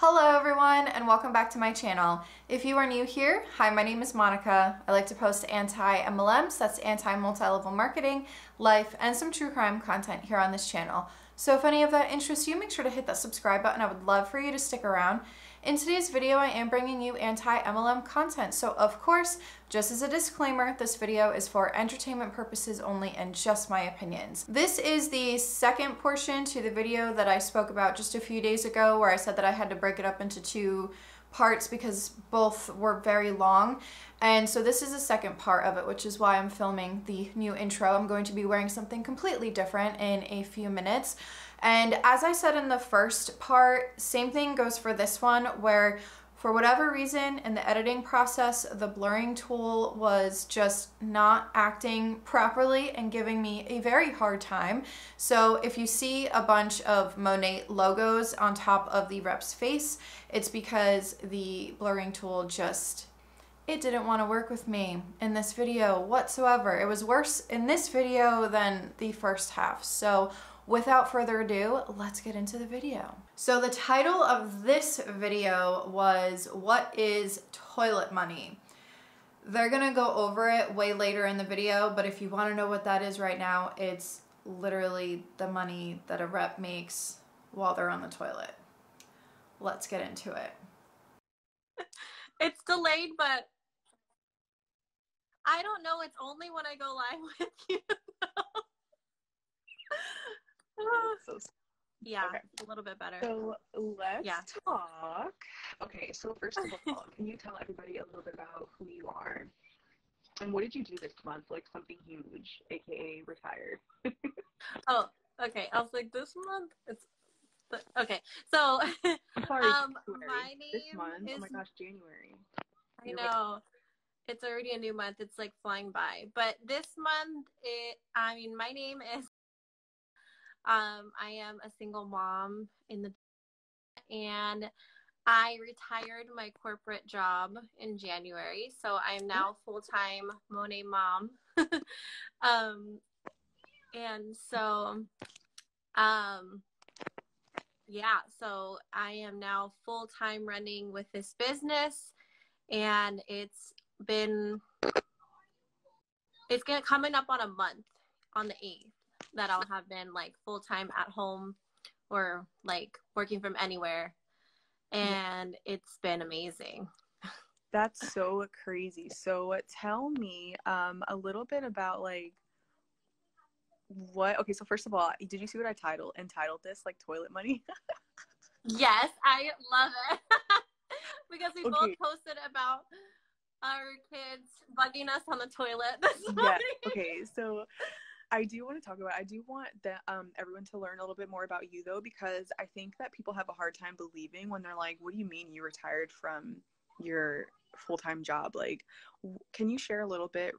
Hello everyone and welcome back to my channel. If you are new here, hi, my name is Monica. I like to post anti-MLMs, that's anti-multi-level marketing, life, and some true crime content here on this channel. So if any of that interests you, make sure to hit that subscribe button. I would love for you to stick around. In today's video, I am bringing you anti-MLM content. So of course, just as a disclaimer, this video is for entertainment purposes only and just my opinions. This is the second portion to the video that I spoke about just a few days ago where I said that I had to break it up into two parts because both were very long. And so this is the second part of it, which is why I'm filming the new intro. I'm going to be wearing something completely different in a few minutes. And as I said in the first part, same thing goes for this one, where for whatever reason in the editing process, the blurring tool was just not acting properly and giving me a very hard time. So if you see a bunch of Monat logos on top of the rep's face, it's because the blurring tool it didn't want to work with me in this video whatsoever. It was worse in this video than the first half. So without further ado, let's get into the video. So the title of this video was, what is toilet money? They're gonna go over it way later in the video, but if you wanna know what that is right now, it's literally the money that a rep makes while they're on the toilet. Let's get into it. It's delayed, but I don't know. It's only when I go live with you. So, yeah, okay. a little bit better. So let's talk. Okay, so first of all, can you tell everybody a little bit about who you are? And what did you do this month? Like something huge, aka retired. Oh, okay. I was like, this month? Okay. So, I'm sorry, my name this month? is... Oh my gosh, January. I know. It's already a new month. It's like flying by. But this month, my name is... I am a single mom and I retired my corporate job in January, so I am now full-time Monat mom. And so, yeah, so I am now full-time running with this business, and it's coming up on a month on the 8th. That I'll have been like full-time at home or like working from anywhere, and it's been amazing. That's so crazy. So tell me a little bit about like okay, so first of all, did you see what I entitled this, like toilet money? Yes, I love it. Because we both posted about our kids bugging us on the toilet this morning. Yeah. Okay, so I do want everyone to learn a little bit more about you though, because I think that people have a hard time believing when they're like, what do you mean you retired from your full-time job? Like, can you share a little bit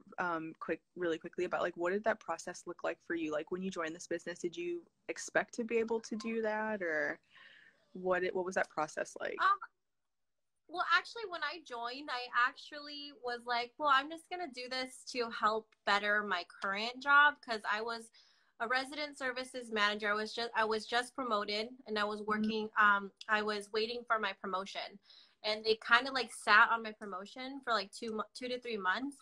really quickly about like, what did that process look like for you? Like when you joined this business, did you expect to be able to do that, or what was that process like? Well, actually, when I joined, I actually was like, well, I'm just going to do this to help better my current job, because I was a resident services manager. I was just promoted, and I was working, I was waiting for my promotion, and they kind of like sat on my promotion for like 2 to 3 months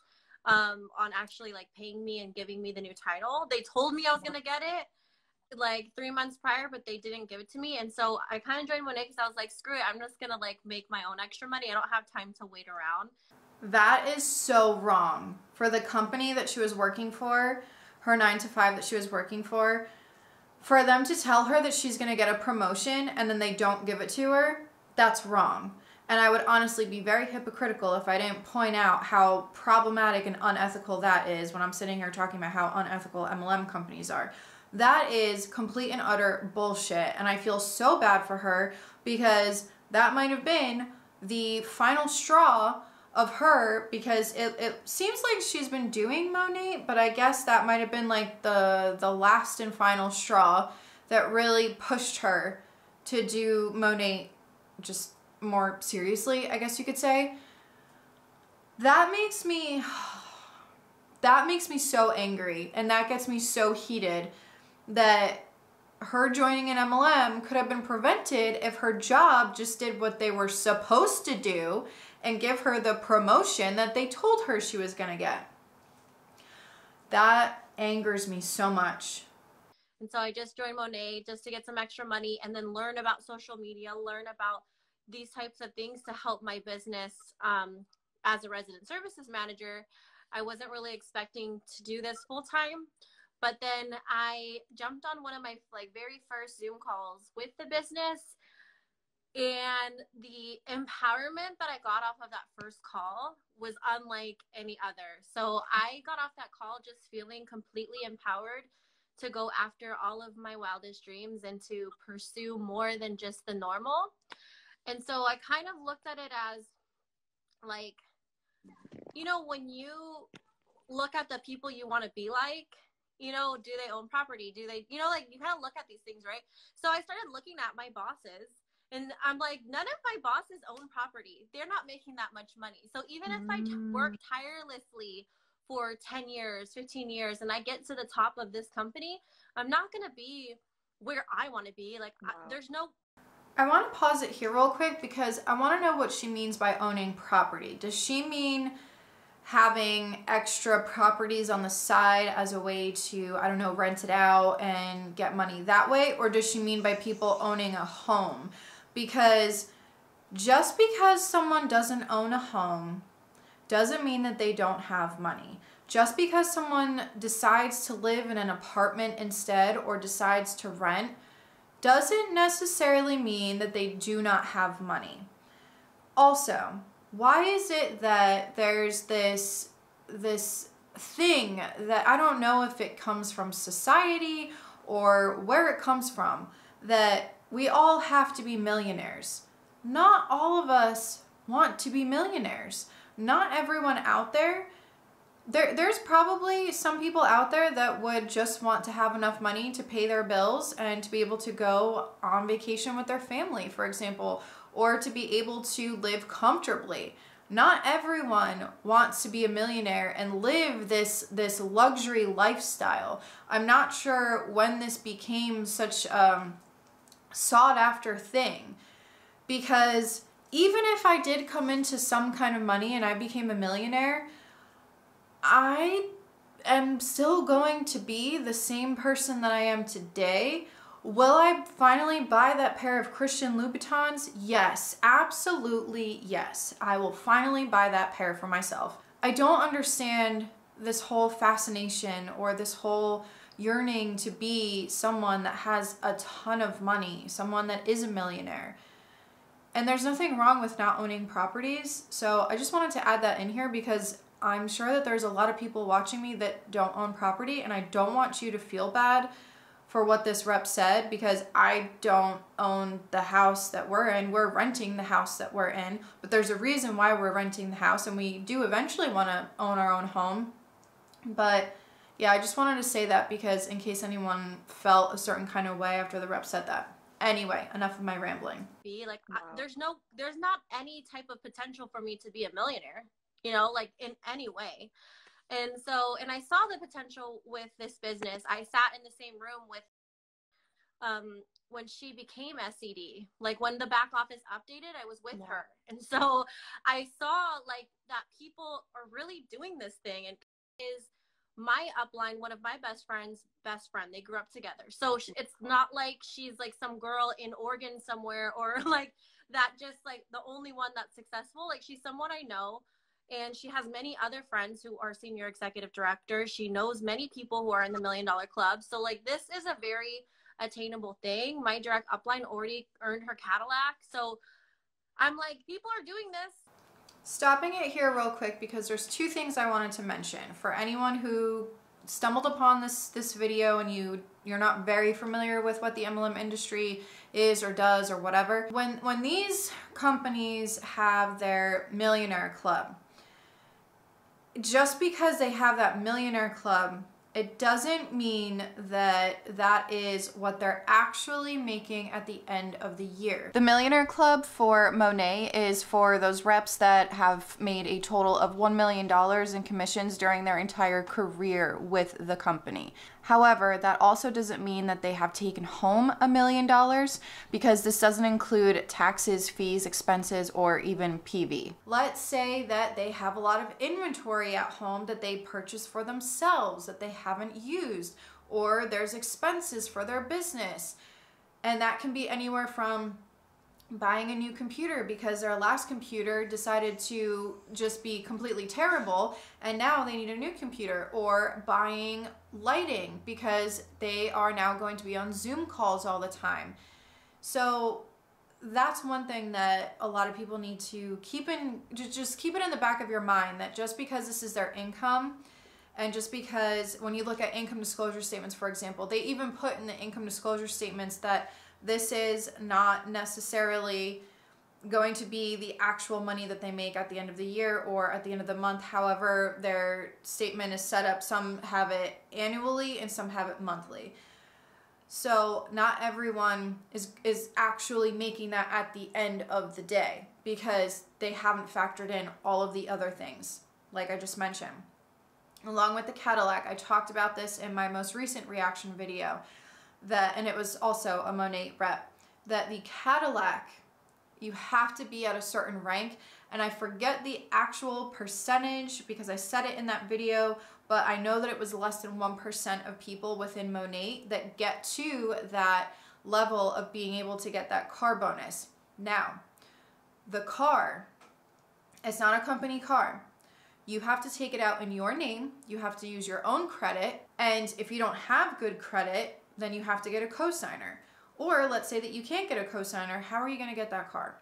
on actually like paying me and giving me the new title. They told me I was going to get it like 3 months prior, but they didn't give it to me. And so I kind of joined Monat because I was like, screw it, I'm just gonna like make my own extra money. I don't have time to wait around. That is so wrong. For the company that she was working for, her 9-to-5 that she was working for them to tell her that she's gonna get a promotion and then they don't give it to her, that's wrong. And I would honestly be very hypocritical if I didn't point out how problematic and unethical that is when I'm sitting here talking about how unethical MLM companies are. That is complete and utter bullshit, and I feel so bad for her because that might have been the final straw of her, because it seems like she's been doing Monat, but I guess that might have been like the last and final straw that really pushed her to do Monat just more seriously, I guess you could say. That makes me so angry, and that gets me so heated that her joining an MLM could have been prevented if her job just did what they were supposed to do and give her the promotion that they told her she was going to get. That angers me so much. And so I just joined Monat just to get some extra money and then learn about social media, learn about these types of things to help my business as a resident services manager. I wasn't really expecting to do this full time, but then I jumped on one of my very first Zoom calls with the business, and the empowerment that I got off of that first call was unlike any other. So I got off that call just feeling completely empowered to go after all of my wildest dreams and to pursue more than just the normal. And so I kind of looked at it as like, you know, when you look at the people you want to be like, you know, do they own property? Do they, you know, like you kind of look at these things, right? So I started looking at my bosses, and I'm like, none of my bosses own property. They're not making that much money. So even if I work tirelessly for 10 years, 15 years, and I get to the top of this company, I'm not going to be where I want to be. Like, wow. There's no... I want to pause it here real quick because I want to know what she means by owning property. Does she mean having extra properties on the side as a way to, I don't know, rent it out and get money that way? Or does she mean by people owning a home? Because just because someone doesn't own a home doesn't mean that they don't have money. Just because someone decides to live in an apartment instead or decides to rent doesn't necessarily mean that they do not have money. Also, why is it that there's this thing that I don't know if it comes from society or where it comes from, that we all have to be millionaires? Not all of us want to be millionaires. Not everyone out there. There's probably some people out there that would just want to have enough money to pay their bills and to be able to go on vacation with their family, for example, or to be able to live comfortably. Not everyone wants to be a millionaire and live this luxury lifestyle. I'm not sure when this became such a sought after thing, because even if I did come into some kind of money and I became a millionaire, I am still going to be the same person that I am today. Will I finally buy that pair of Christian Louboutins? Yes, absolutely yes. I will finally buy that pair for myself. I don't understand this whole fascination or this whole yearning to be someone that has a ton of money, someone that is a millionaire. And there's nothing wrong with not owning properties. So I just wanted to add that in here because I'm sure that there's a lot of people watching me that don't own property, and I don't want you to feel bad for what this rep said, because I don't own the house that we're in. We're renting the house that we're in, but there's a reason why we're renting the house, and we do eventually want to own our own home. But yeah, I just wanted to say that because in case anyone felt a certain kind of way after the rep said that. Anyway, enough of my rambling. Wow. There's not any type of potential for me to be a millionaire, you know, like in any way. And so, and I saw the potential with this business. I sat in the same room with, when she became SCD, like when the back office updated, I was with her. And so I saw like that people are really doing this thing, and is my upline, one of my best friends' best friend. They grew up together. So it's not like she's like some girl in Oregon somewhere, or like that, just like the only one that's successful. Like she's someone I know, and she has many other friends who are senior executive directors. She knows many people who are in the $1 Million Club. So like this is a very attainable thing. My direct upline already earned her Cadillac. So I'm like, people are doing this. Stopping it here real quick because there's two things I wanted to mention. For anyone who stumbled upon this video and you're not very familiar with what the MLM industry is or does or whatever, when these companies have their millionaire club, just because they have that millionaire club It doesn't mean that that is what they're actually making at the end of the year. The Millionaire Club for Monat is for those reps that have made a total of $1 million in commissions during their entire career with the company. However, that also doesn't mean that they have taken home $1 million, because this doesn't include taxes, fees, expenses, or even PV. Let's say that they have a lot of inventory at home that they purchase for themselves that they haven't used, or there's expenses for their business. And that can be anywhere from buying a new computer because their last computer decided to just be completely terrible and now they need a new computer, or buying lighting because they are now going to be on Zoom calls all the time. So that's one thing that a lot of people need to keep in, just keep it in the back of your mind, that just because this is their income, and just because when you look at income disclosure statements, for example, they even put in the income disclosure statements that this is not necessarily going to be the actual money that they make at the end of the year or at the end of the month. However, their statement is set up. Some have it annually and some have it monthly. So not everyone is actually making that at the end of the day, because they haven't factored in all of the other things, like I just mentioned. Along with the Cadillac, I talked about this in my most recent reaction video, and it was also a Monat rep, that the Cadillac, you have to be at a certain rank, and I forget the actual percentage because I said it in that video, but I know that it was less than 1% of people within Monat that get to that level of being able to get that car bonus. Now, the car, it's not a company car. You have to take it out in your name, you have to use your own credit, and if you don't have good credit, then you have to get a cosigner. Or let's say that you can't get a cosigner, how are you going to get that car?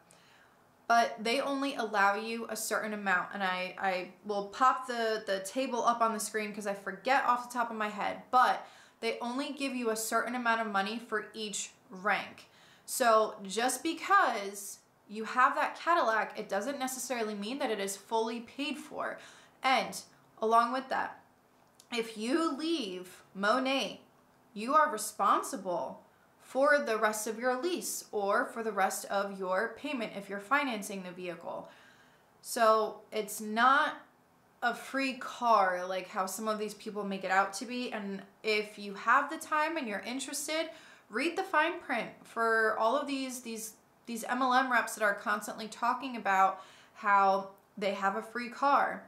But they only allow you a certain amount, and I will pop the table up on the screen because I forget off the top of my head, but they only give you a certain amount of money for each rank. So just because you have that Cadillac, it doesn't necessarily mean that it is fully paid for. And along with that, if you leave Monat, you are responsible for the rest of your lease or for the rest of your payment if you're financing the vehicle. So it's not a free car like how some of these people make it out to be. And if you have the time and you're interested, read the fine print for all of these MLM reps that are constantly talking about how they have a free car.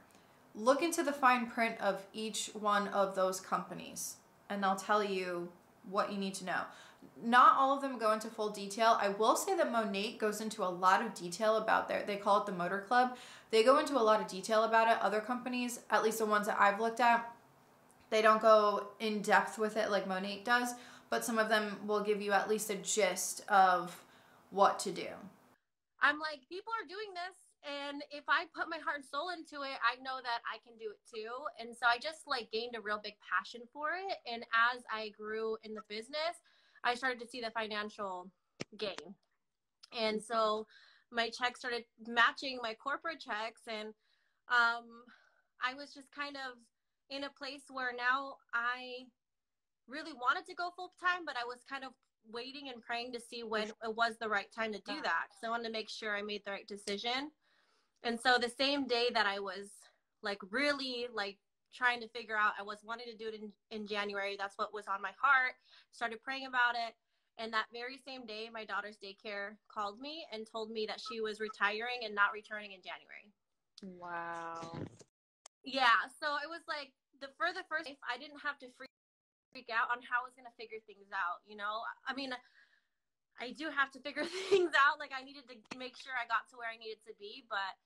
Look into the fine print of each one of those companies and they'll tell you what you need to know. Not all of them go into full detail. I will say that Monat goes into a lot of detail about they call it the Motor Club. They go into a lot of detail about it. Other companies, at least the ones that I've looked at, they don't go in depth with it like Monat does, but some of them will give you at least a gist of what to do. I'm like, people are doing this, and if I put my heart and soul into it, I know that I can do it too. And so I just like gained a real big passion for it. And as I grew in the business, I started to see the financial gain. And so my checks started matching my corporate checks. And I was just kind of in a place where now I really wanted to go full time, but I was kind of waiting and praying to see when it was the right time to do that. So I wanted to make sure I made the right decision. And so the same day that I was like really like trying to figure out, I was wanting to do it in January. That's what was on my heart. Started praying about it. And that very same day, my daughter's daycare called me and told me that she was retiring and not returning in January. Wow. Yeah. So it was like for the first, I didn't have to freak out on how I was going to figure things out. You know, I mean, I do have to figure things out. Like I needed to make sure I got to where I needed to be, but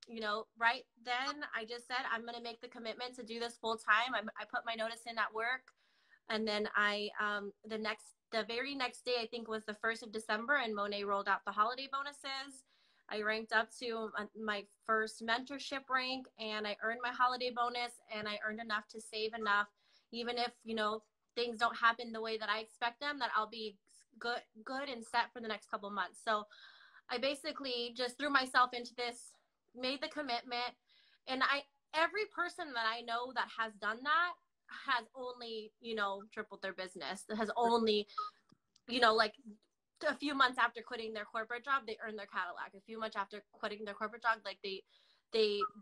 you know, right then I just said, I'm going to make the commitment to do this full time. I put my notice in at work. And then the very next day, I think was the 1st of December, and Monat rolled out the holiday bonuses. I ranked up to my first mentorship rank, and I earned my holiday bonus, and I earned enough to save enough, even if, you know, things don't happen the way that I expect them, that I'll be good and set for the next couple months. So I basically just threw myself into this, made the commitment, and every person that I know that has done that has only, you know, tripled their business, that has only, you know, like a few months after quitting their corporate job, they earn their Cadillac. A few months after quitting their corporate job, like they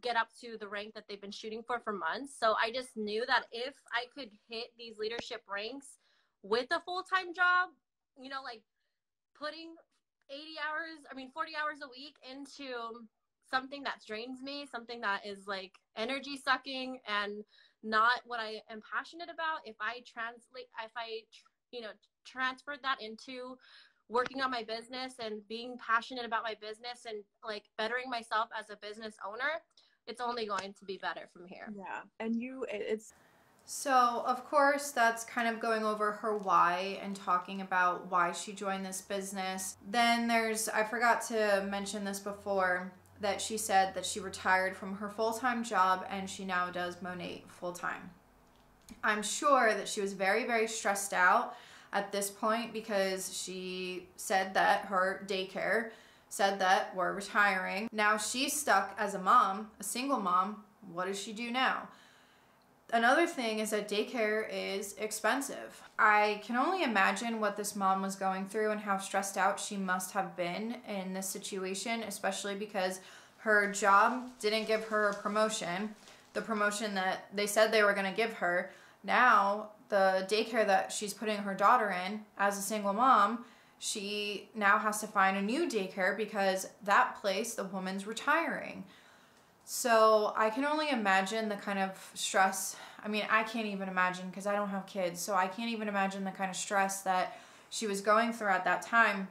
get up to the rank that they've been shooting for months. So I just knew that if I could hit these leadership ranks with a full-time job, you know, like putting 40 hours a week into something that drains me, something that is like energy sucking and not what I am passionate about, if I transferred that into working on my business and being passionate about my business and like bettering myself as a business owner, it's only going to be better from here. Yeah. And it's So, of course, that's kind of going over her why and talking about why she joined this business. Then I forgot to mention this before, that she said that she retired from her full-time job and she now does Monat full-time. I'm sure that she was very, very stressed out at this point because she said that her daycare said that we're retiring. Now she's stuck as a mom, a single mom. What does she do now? Another thing is that daycare is expensive. I can only imagine what this mom was going through and how stressed out she must have been in this situation, especially because her job didn't give her a promotion, the promotion that they said they were going to give her. Now, the daycare that she's putting her daughter in as a single mom, she now has to find a new daycare because that place, the woman's retiring. So I can only imagine the kind of stress. I mean, I can't even imagine because I don't have kids. So I can't even imagine the kind of stress that she was going through at that time.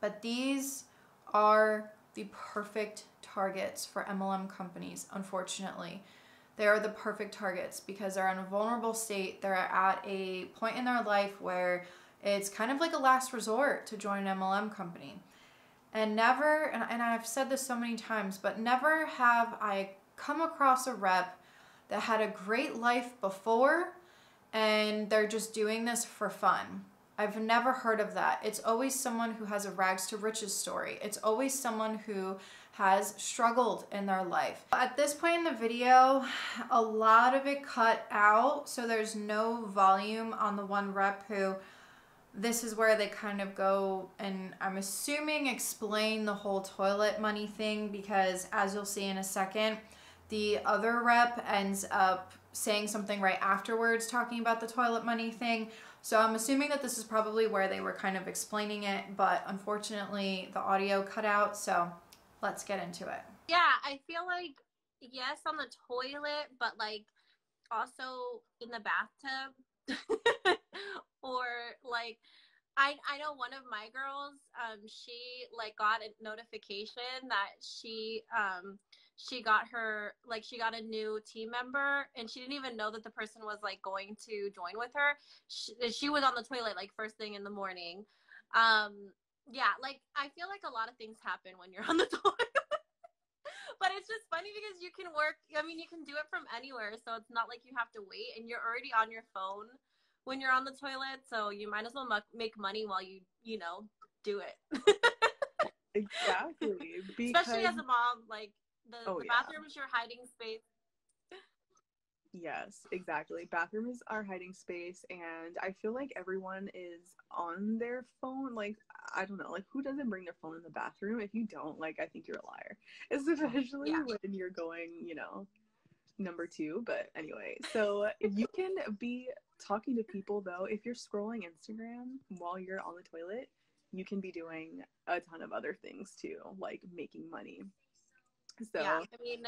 But these are the perfect targets for MLM companies, unfortunately. They are the perfect targets because they're in a vulnerable state. They're at a point in their life where it's kind of like a last resort to join an MLM company. And never, and I've said this so many times, but never have I come across a rep that had a great life before and they're just doing this for fun. I've never heard of that. It's always someone who has a rags to riches story. It's always someone who has struggled in their life. At this point in the video, a lot of it cut out, so there's no volume on the one rep who, this is where they kind of go and I'm assuming explain the whole toilet money thing, because as you'll see in a second, the other rep ends up saying something right afterwards talking about the toilet money thing. So I'm assuming that this is probably where they were kind of explaining it, but unfortunately the audio cut out, so let's get into it. Yeah, I feel like, yes, on the toilet, but like also in the bathtub. Or like I know one of my girls, she like got a notification that she got a new team member, and she didn't even know that the person was like going to join with her. She was on the toilet like first thing in the morning. Yeah, like I feel like a lot of things happen when you're on the toilet. But it's just funny because you can you can do it from anywhere, so it's not like you have to wait, and you're already on your phone when you're on the toilet, so you might as well make money while you do it. Exactly. Especially as a mom, like the yeah. bathroom is your hiding space. Yes, exactly. Bathrooms are hiding space, and I feel like everyone is on their phone. Like, I don't know, like who doesn't bring their phone in the bathroom? If you don't, like, I think you're a liar. Especially when you're going, number two. But anyway, so you can be talking to people though. If you're scrolling Instagram while you're on the toilet, you can be doing a ton of other things too, like making money. So yeah, I mean,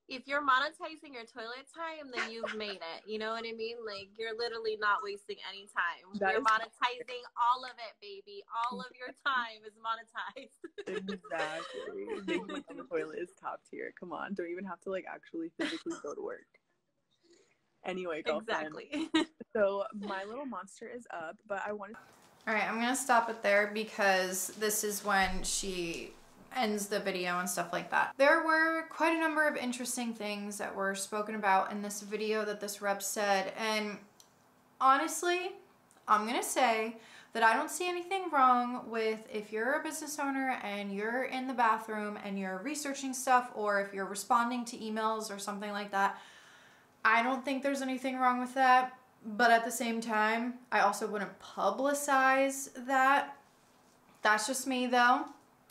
if you're monetizing your toilet time, then you've made it. You know what I mean? Like, you're literally not wasting any time. You're monetizing all of it, baby. All of your time is monetized. Exactly. Making money on the toilet is top tier. Come on, don't even have to like actually physically go to work. Anyway, girlfriend. Exactly. So My Little Monster is up, but I wanted. All right, I'm gonna stop it there because this is when she ends the video and stuff like that. There were quite a number of interesting things that were spoken about in this video that this rep said, and honestly, I'm gonna say that I don't see anything wrong with if you're a business owner and you're in the bathroom and you're researching stuff, or if you're responding to emails or something like that. I don't think there's anything wrong with that, but at the same time, I also wouldn't publicize that. That's just me though.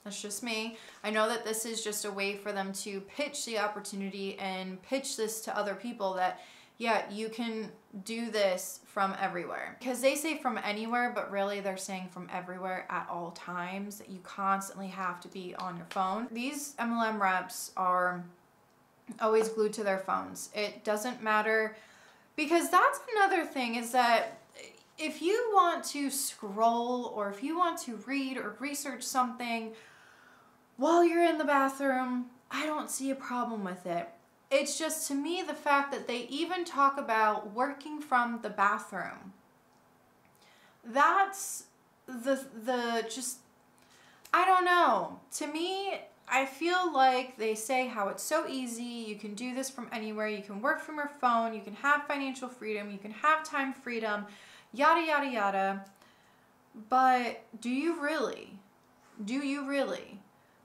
That's just me. I know that this is just a way for them to pitch the opportunity and pitch this to other people that, yeah, you can do this from everywhere. Because they say from anywhere, but really they're saying from everywhere at all times. You constantly have to be on your phone. These MLM reps are always glued to their phones. It doesn't matter, because that's another thing, is that if you want to scroll or if you want to read or research something while you're in the bathroom, I don't see a problem with it. It's just, to me, the fact that they even talk about working from the bathroom. That's the just, I don't know. To me, I feel like they say how it's so easy, you can do this from anywhere, you can work from your phone, you can have financial freedom, you can have time freedom, yada, yada, yada. But do you really? Do you really?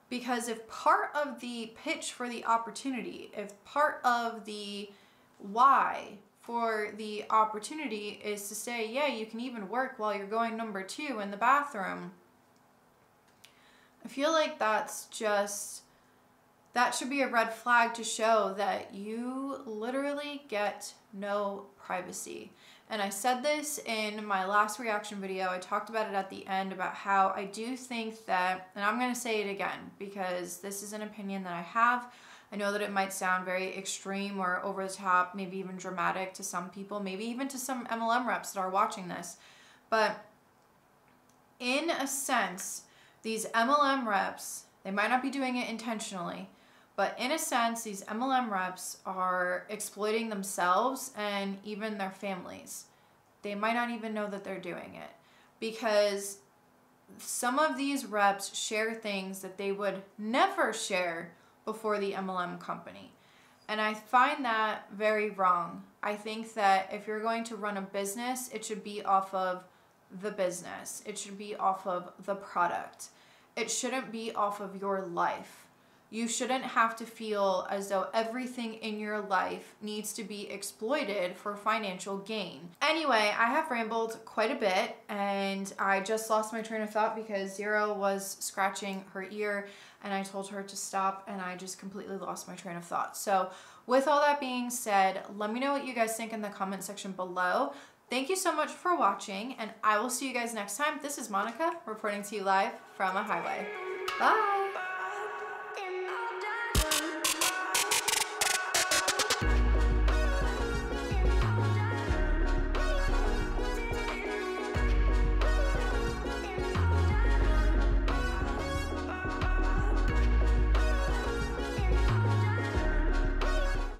Because if part of the pitch for the opportunity, if part of the why for the opportunity is to say, yeah, you can even work while you're going number 2 in the bathroom, I feel like that's just, that should be a red flag to show that you literally get no privacy. And I said this in my last reaction video. I talked about it at the end about how I do think that, and I'm going to say it again because this is an opinion that I have. I know that it might sound very extreme or over the top, maybe even dramatic to some people, maybe even to some MLM reps that are watching this. But in a sense, these MLM reps, they might not be doing it intentionally, but in a sense, these MLM reps are exploiting themselves and even their families. They might not even know that they're doing it, because some of these reps share things that they would never share before the MLM company. And I find that very wrong. I think that if you're going to run a business, it should be off of the business. It should be off of the product. It shouldn't be off of your life. You shouldn't have to feel as though everything in your life needs to be exploited for financial gain. Anyway, I have rambled quite a bit, and I just lost my train of thought because Zero was scratching her ear and I told her to stop, and I just completely lost my train of thought. So with all that being said, let me know what you guys think in the comment section below. Thank you so much for watching, and I will see you guys next time. This is Monica reporting to you live from a highway. Bye!